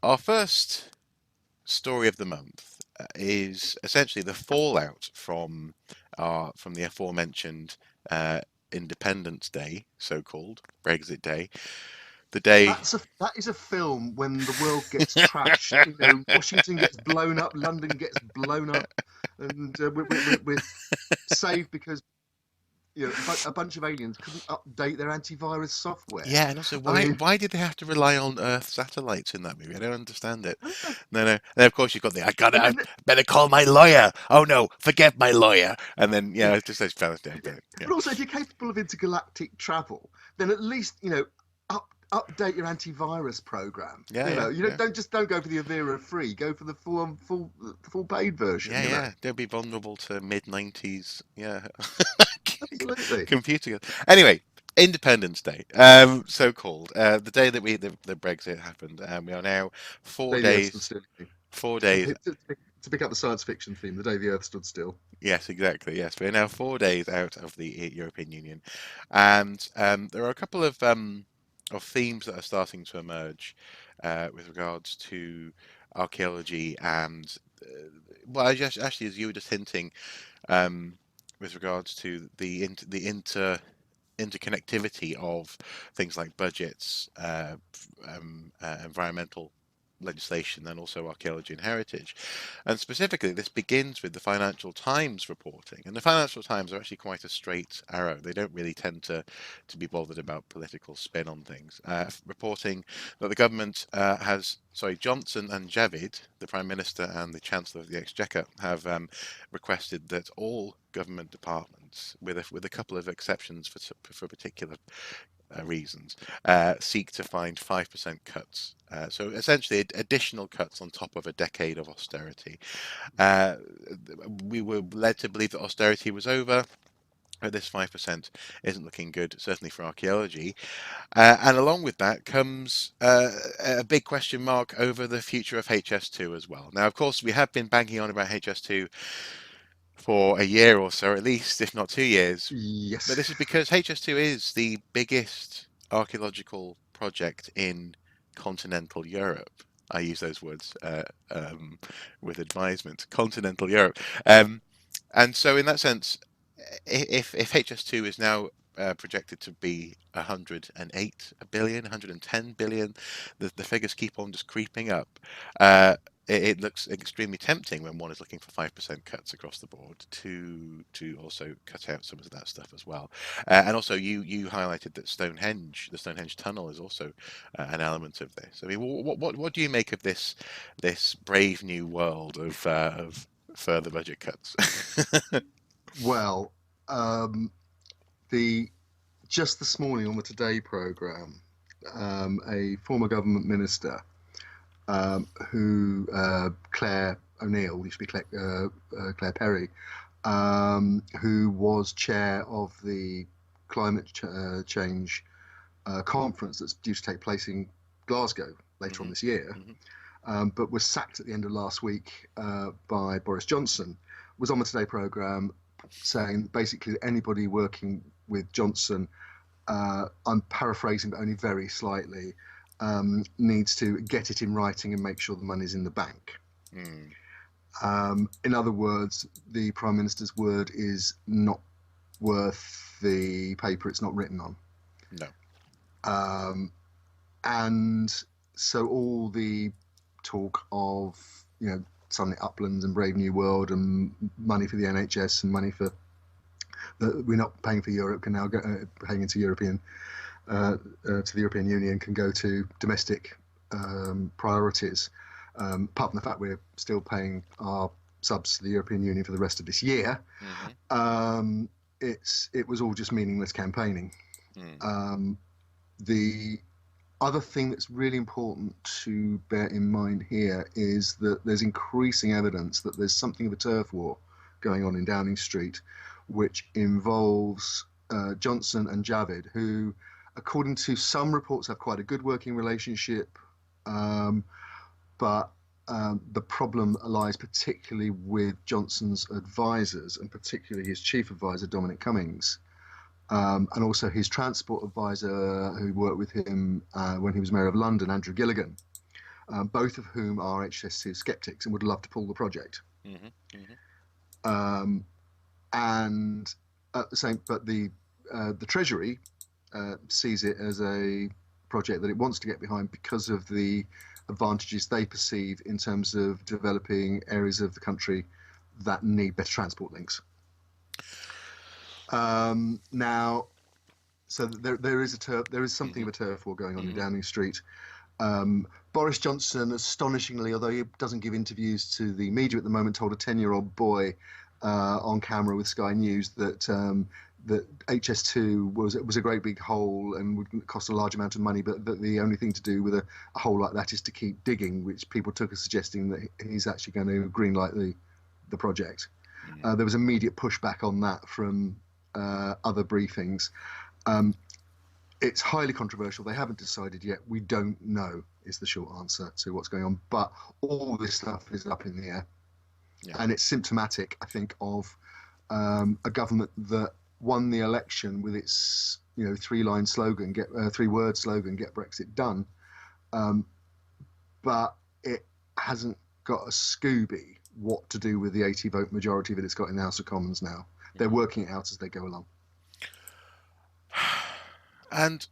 Our first story of the month is essentially the fallout from the aforementioned uh, Independence Day, so-called Brexit Day, the day. That is a film when the world gets trashed. You know, Washington gets blown up, London gets blown up, and we're saved because a bunch of aliens couldn't update their antivirus software. Yeah, and also I why mean, why did they have to rely on Earth satellites in that movie? I don't understand it. I don't know. No, no. And then of course you've got I And better call my lawyer. Oh no, forget my lawyer. And then yeah, it's just those fellas down, yeah. yeah. But also, if you're capable of intergalactic travel, then at least update your antivirus program. Yeah, You yeah, know, you yeah. don't go for the Avira free. Go for the full paid version. Yeah, You know, yeah. Don't be vulnerable to mid-90s, yeah, absolutely. computer. Anyway, Independence Day, so called, the day that the Brexit happened. We are now four Day the Earth stood days, still. 4 days. To pick up the science fiction theme, the day the Earth stood still. Yes, exactly. Yes, we're now 4 days out of the European Union, and there are a couple of themes that are starting to emerge with regards to archaeology and well, actually, as you were just hinting, um, with regards to the interconnectivity of things like budgets, environmental legislation, and also archaeology and heritage. And specifically, this begins with the Financial Times reporting. And the Financial Times are actually quite a straight arrow. They don't really tend to be bothered about political spin on things. Reporting that the government Johnson and Javid, the Prime Minister and the Chancellor of the Exchequer, have requested that all government departments, with a couple of exceptions for particular reasons, seek to find 5% cuts. So essentially, additional cuts on top of a decade of austerity. Uh, we were led to believe that austerity was over. This 5% isn't looking good, certainly for archaeology. And along with that comes a big question mark over the future of HS2 as well. Now, of course, we have been banging on about HS2 for a year or so, at least, if not 2 years. But Yes. this is because HS2 is the biggest archaeological project in continental Europe. I use those words um, with advisement. Continental Europe, um, and so in that sense, if HS2 is now projected to be 108 billion, 110 billion, the figures keep on just creeping up. Uh, it looks extremely tempting when one is looking for 5% cuts across the board to also cut out some of that stuff as well. And also, you highlighted that the Stonehenge tunnel, is also an element of this. I mean, what do you make of this brave new world of further budget cuts? Well, um, the just this morning on the Today program, a former government minister who Claire O'Neill, used to be Claire Perry, who was chair of the climate change conference that's due to take place in Glasgow later on Hmm. this year, Hmm. but was sacked at the end of last week by Boris Johnson, was on the Today programme saying basically that anybody working with Johnson, I'm paraphrasing but only very slightly, needs to get it in writing and make sure the money's in the bank. Mm, In other words, the Prime Minister's word is not worth the paper it's not written on. no. Um, and so all the talk of, suddenly Uplands and Brave New World and money for the NHS and money for that we're not paying for Europe can now go paying into European to the European Union can go to domestic priorities. Apart from the fact we're still paying our subs to the European Union for the rest of this year, Hmm. um, it was all just meaningless campaigning. Mm, Um, the other thing that's really important to bear in mind here is that there's increasing evidence that there's something of a turf war going on in Downing Street, which involves Johnson and Javid, who, according to some reports, have quite a good working relationship. Um, but the problem lies particularly with Johnson's advisors, and particularly his chief advisor, Dominic Cummings, and also his transport advisor who worked with him when he was mayor of London, Andrew Gilligan. both of whom are HS2 skeptics and would love to pull the project. Hmm. Hmm. Um, and at the same, but the Treasury sees it as a project that it wants to get behind because of the advantages they perceive in terms of developing areas of the country that need better transport links. Now, so there is something of Hmm. a turf war going on in Hmm. Downing Street. Boris Johnson, astonishingly, although he doesn't give interviews to the media at the moment, told a 10-year-old boy on camera with Sky News that HS2 was a great big hole and would cost a large amount of money, but that the only thing to do with a hole like that is to keep digging, which people took as suggesting that he's actually going to greenlight the project. There was immediate pushback on that from other briefings. Um, it's highly controversial. They haven't decided yet. We don't know is the short answer to what's going on. But all this stuff is up in the air, Yeah. and it's symptomatic, I think, of a government that won the election with its three-line slogan, three-word slogan, "Get Brexit done," um, but it hasn't got a Scooby what to do with the 80-vote majority that it's got in the House of Commons now. They're Hmm. working it out as they go along. And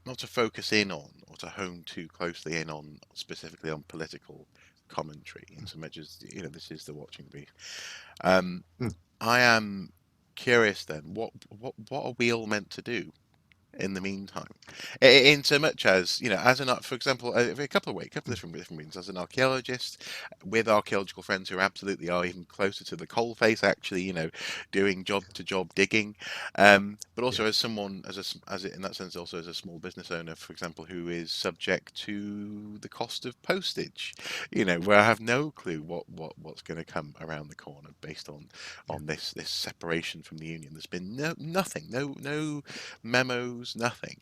not to focus in on or to hone too closely in on specifically on political commentary, in so much as this is the watching brief. Um, Mm. I am curious then, what are we all meant to do in the meantime? In so much as, as for example, a couple of different reasons. As an archaeologist, with archaeological friends who absolutely are even closer to the coalface, actually, doing job to job digging. But Yeah. also as someone, in that sense, also as a small business owner, for example, who is subject to the cost of postage, where I have no clue what's going to come around the corner based Yeah. on this separation from the union. There's been nothing, no memos, nothing.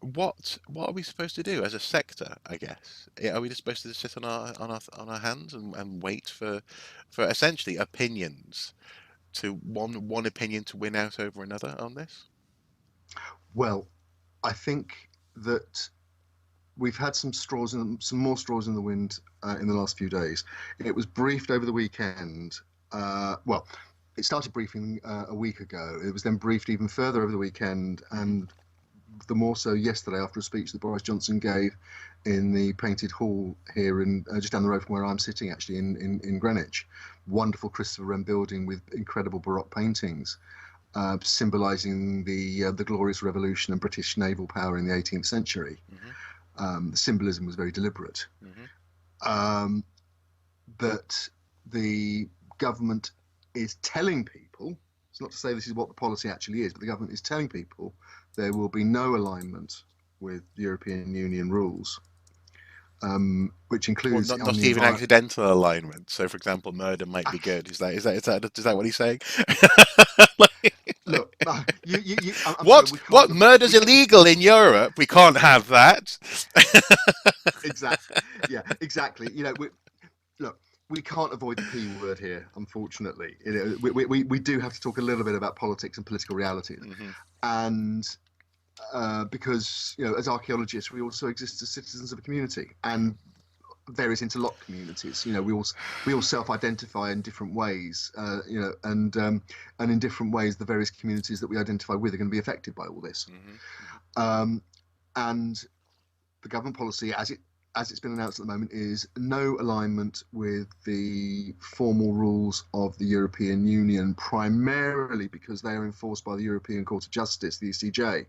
What are we supposed to do as a sector, I guess? Are we just supposed to sit on our hands and wait for essentially opinions to one opinion to win out over another on this? Well, I think that we've had some more straws in the wind in the last few days. It was briefed over the weekend. Well, it started briefing a week ago. It was then briefed even further over the weekend, Hmm. and the more so yesterday after a speech that Boris Johnson gave in the Painted Hall here in just down the road from where I'm sitting, actually in Greenwich. Wonderful Christopher Wren building with incredible Baroque paintings. Symbolising the Glorious Revolution and British naval power in the 18th century. Hmm. The symbolism was very deliberate. Hmm. Um, that the government is telling people, it's not to say this is what the policy actually is, but the government is telling people there will be no alignment with European Union rules, which Well, includes on not the even environment. accidental alignment. So, for example, murder might be good. Is that what he's saying? Look, I'm sorry, What? we can't. What? Murder's We illegal in Europe. We can't have that. exactly, yeah, exactly. Look, we can't avoid the P word here, unfortunately. We do have to talk a little bit about politics and political realities. Hmm. And because, as archaeologists, we also exist as citizens of a community and various interlocked communities. We all self-identify in different ways, and in different ways, the various communities that we identify with are going to be affected by all this. Hmm. Um, and the government policy, as it's been announced at the moment, is no alignment with the formal rules of the European Union, primarily because they are enforced by the European Court of Justice, the ECJ,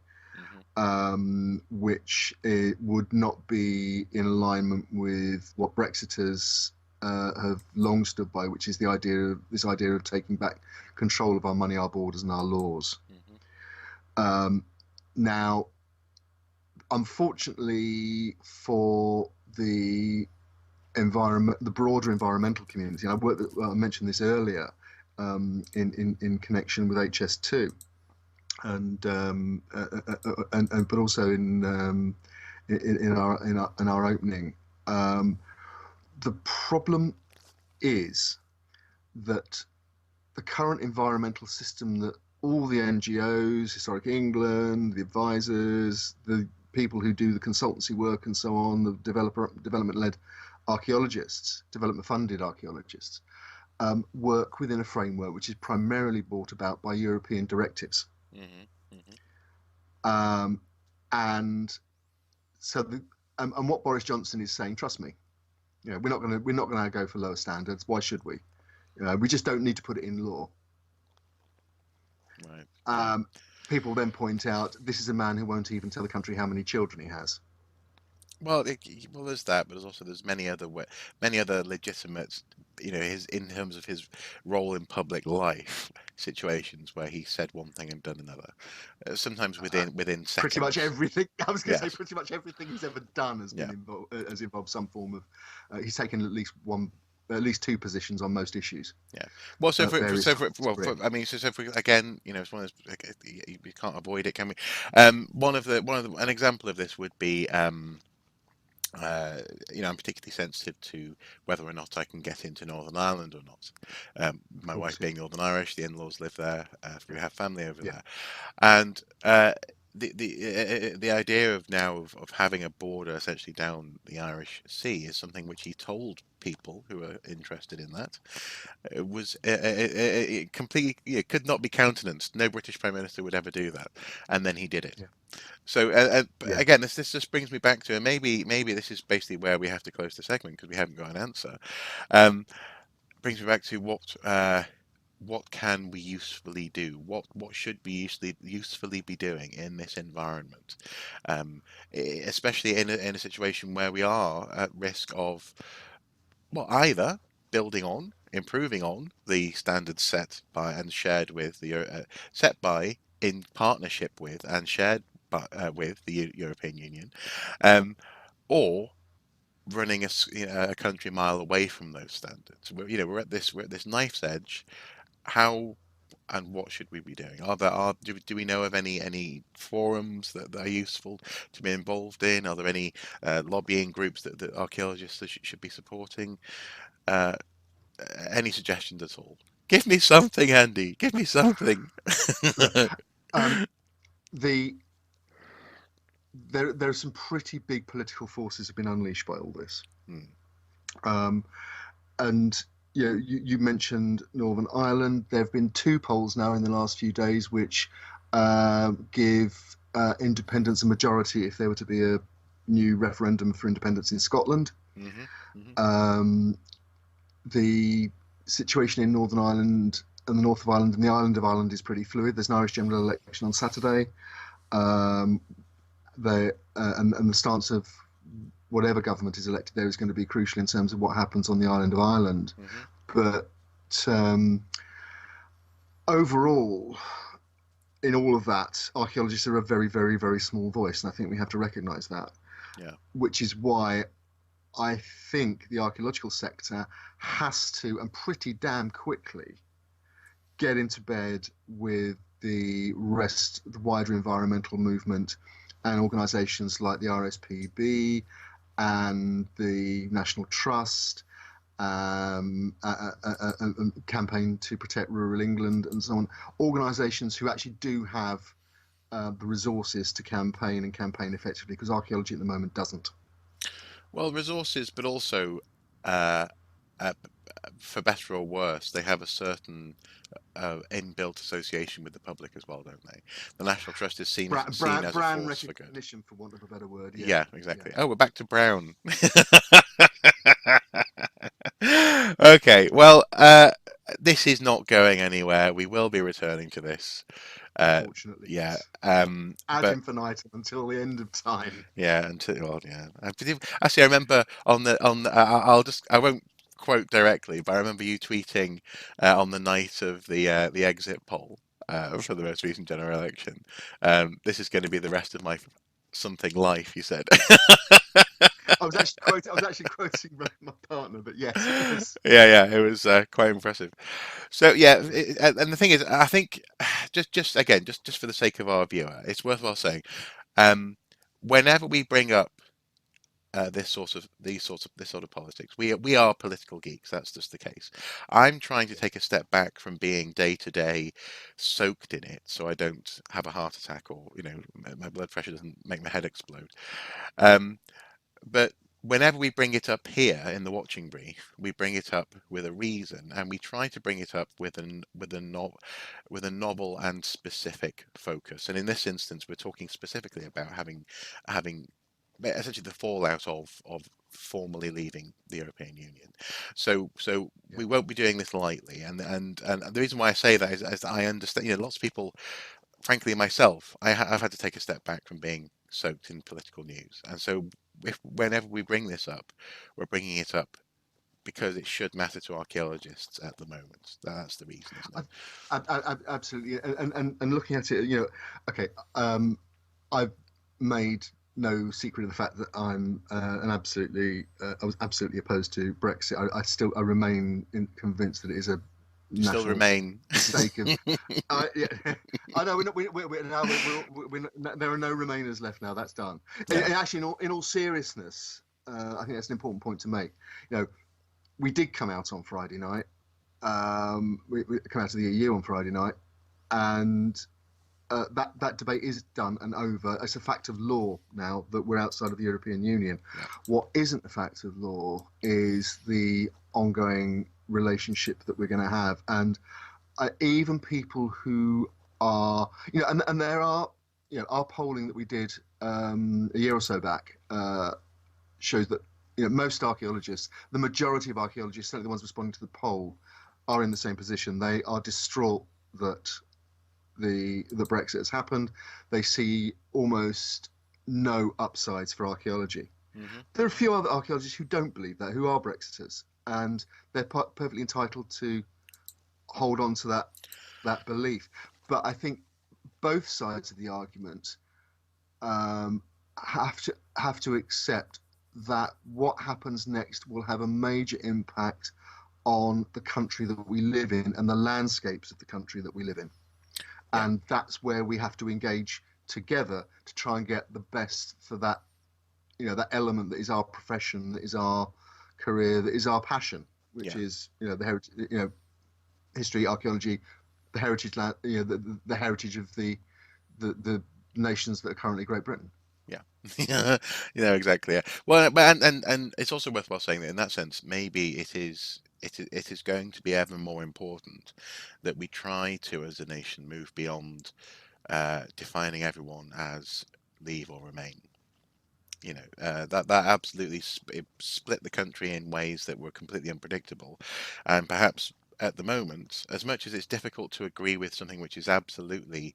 Hmm. which would not be in alignment with what Brexiters have long stood by, which is this idea of taking back control of our money, our borders, and our laws. Hmm. Now, unfortunately for the environment, the broader environmental community, and I mentioned this earlier in connection with HS2, and but also in our opening. The problem is that the current environmental system that all the NGOs, Historic England, the advisors, the people who do the consultancy work and so on, the development-led archaeologists, development-funded archaeologists, work within a framework which is primarily brought about by European directives. Mm-hmm. Mm-hmm. And so, and what Boris Johnson is saying, trust me, we're not going to go for lower standards. Why should we? We just don't need to put it in law. Right. People then point out this is a man who won't even tell the country how many children he has. Well, there's that, but there's many other legitimate, his in terms of his role in public life situations where he said one thing and done another, sometimes within Pretty much seconds. everything. I was going to say Yes. pretty much everything he's ever done has Yeah. been involved some form of. He's taken at least two positions on most issues. Yeah. Well, so Various times. I mean, so for again, it's one of those, we can't avoid it, can we? An example of this would be, I'm particularly sensitive to whether or not I can get into Northern Ireland or not. Of My course, wife being Northern Irish, the in-laws live there. We have family over yeah, there, and the idea of now of having a border essentially down the Irish Sea is something which he told people who are interested in that. It was it completely, could not be countenanced. No British Prime Minister would ever do that, and then he did it. yeah, So yeah, again, this just brings me back to, and maybe this is basically where we have to close the segment because we haven't got an answer. Um, Brings me back to what can we usefully do? What should we usefully be doing in this environment, especially in a situation where we are at risk of, well, either building on, improving on the standards set by and shared with set by, in partnership with, and shared by, with the European Union, um, or running a country mile away from those standards. We're at this knife's edge. How and what should we be doing? Do we know of any forums that are useful to be involved in? Are there any lobbying groups that archaeologists should be supporting? Uh, any suggestions at all? Give me something, Andy. Give me something. yeah. Um, the there are some pretty big political forces have been unleashed by all this. Hmm. Um, and you mentioned Northern Ireland. There have been two polls now in the last few days which give independence a majority if there were to be a new referendum for independence in Scotland. Hmm. Hmm. The situation in Northern Ireland and the north of Ireland and the island of Ireland is pretty fluid. There's an Irish general election on Saturday. And the stance of whatever government is elected there is going to be crucial in terms of what happens on the island of Ireland. Hmm. But overall, in all of that, archaeologists are a very, very, very small voice, and I think we have to recognise that. Yeah. Which is why I think the archaeological sector has to, and pretty damn quickly, get into bed with the wider environmental movement and organisations like the RSPB and the National Trust, Campaign to Protect Rural England and so on, organisations who actually do have the resources to campaign and campaign effectively, because archaeology at the moment doesn't. Well, resources, but also, uh, uh, for better or worse, they have a certain inbuilt association with the public as well, don't they? The National Trust is seen as a Brand force for good. recognition, for want of a better word. Yeah, Yeah, yeah. exactly. Oh, we're back to Brown. Okay, well, this is not going anywhere. We will be returning to this. Unfortunately, Yeah, yes. Ad but infinitum until the end of time. yeah, until, well, yeah. Actually, I remember I won't quote directly, but I remember you tweeting on the night of the exit poll for the most recent general election. This is going to be the rest of my something life, you said. I was actually quoting my partner, but yes, it was. Yeah, it was quite impressive. So yeah, and the thing is, I think just again, just for the sake of our viewer, it's worthwhile saying, um, whenever we bring up this sort of politics. We are political geeks. That's just the case. I'm trying to take a step back from being day to day soaked in it, so I don't have a heart attack or my blood pressure doesn't make my head explode. Um, but whenever we bring it up here in the watching brief, we bring it up with a reason, and we try to bring it up with a novel and specific focus. And in this instance, we're talking specifically about having essentially the fallout of formally leaving the European Union. So Yeah. we won't be doing this lightly. And the reason why I say that is that I understand. Lots of people, frankly, myself, I've had to take a step back from being soaked in political news. And so whenever we bring this up, we're bringing it up because it should matter to archaeologists at the moment. That's the reason, isn't it? Absolutely, and looking at it, okay, I've made no secret of the fact that I was absolutely opposed to Brexit. I remain convinced that it is a You still national remain. mistake of. Yeah, I know there are no Remainers left now. That's done. Yeah. And actually, in all seriousness, I think that's an important point to make. We did come out on Friday night. We come out of the EU on Friday night, and that debate is done and over. It's a fact of law now that we're outside of the European Union. Yeah. What isn't a fact of law is the ongoing relationship that we're going to have, and even people who are, and there are, our polling that we did a year or so back shows that most archaeologists, the majority of archaeologists, certainly the ones responding to the poll, are in the same position. They are distraught that the Brexit has happened. They see almost no upsides for archaeology. Mm-hmm. There are a few other archaeologists who don't believe that, who are Brexiters, and they're perfectly entitled to hold on to that belief. But I think both sides of the argument have to accept that what happens next will have a major impact on the country that we live in and the landscapes of the country that we live in. Yeah. And that's where we have to engage together to try and get the best for that, that element that is our profession, that is our career, that is our passion, which is, the heritage, history, archaeology, the heritage land, the heritage of the nations that are currently Great Britain. Yeah, exactly. Yeah. Well, but and it's also worthwhile saying that in that sense, maybe it is going to be ever more important that we try to, as a nation, move beyond defining everyone as leave or remain. That absolutely split the country in ways that were completely unpredictable, and perhaps at the moment, as much as it's difficult to agree with something which is absolutely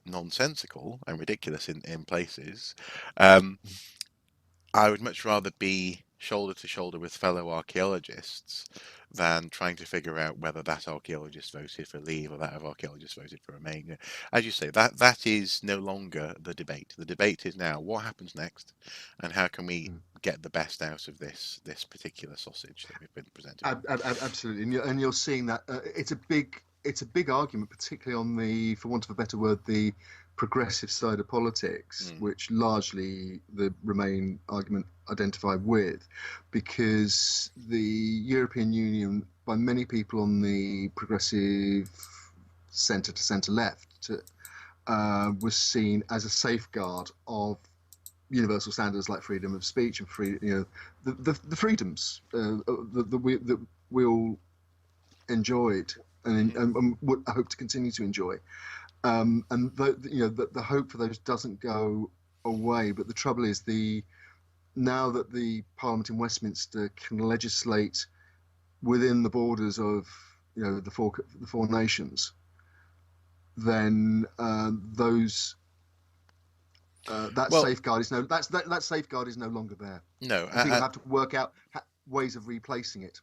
nonsensical and ridiculous in places, I would much rather be shoulder to shoulder with fellow archaeologists than trying to figure out whether that archaeologist voted for leave or that archaeologist voted for remain. As you say, that is no longer the debate. The debate is now what happens next, and how can we get the best out of this particular sausage that we've been presented. Absolutely, and you're seeing that it's a big argument, particularly on the, for want of a better word, the progressive side of politics, which largely the Remain argument identify with, because the European Union, by many people on the progressive centre to centre left, was seen as a safeguard of universal standards like freedom of speech and the freedoms that we all enjoyed and would hope to continue to enjoy. And the hope for those doesn't go away. But the trouble is, now that the Parliament in Westminster can legislate within the borders of the four nations, then safeguard is that safeguard is no longer there. No, and people have to work out ways of replacing it,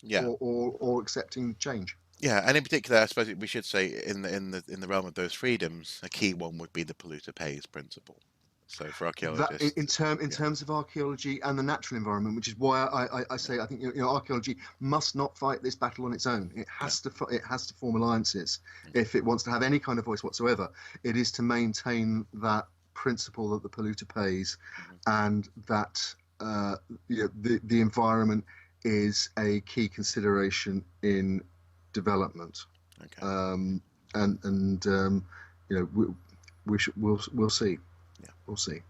yeah, or accepting change. Yeah, and in particular, I suppose we should say in the realm of those freedoms, a key one would be the polluter pays principle. So for archaeologists, in terms of archaeology and the natural environment, which is why I say I think archaeology must not fight this battle on its own. It has to form alliances if it wants to have any kind of voice whatsoever. It is to maintain that principle that the polluter pays, and that the environment is a key consideration in development. Okay. And we'll see. Yeah. We'll see.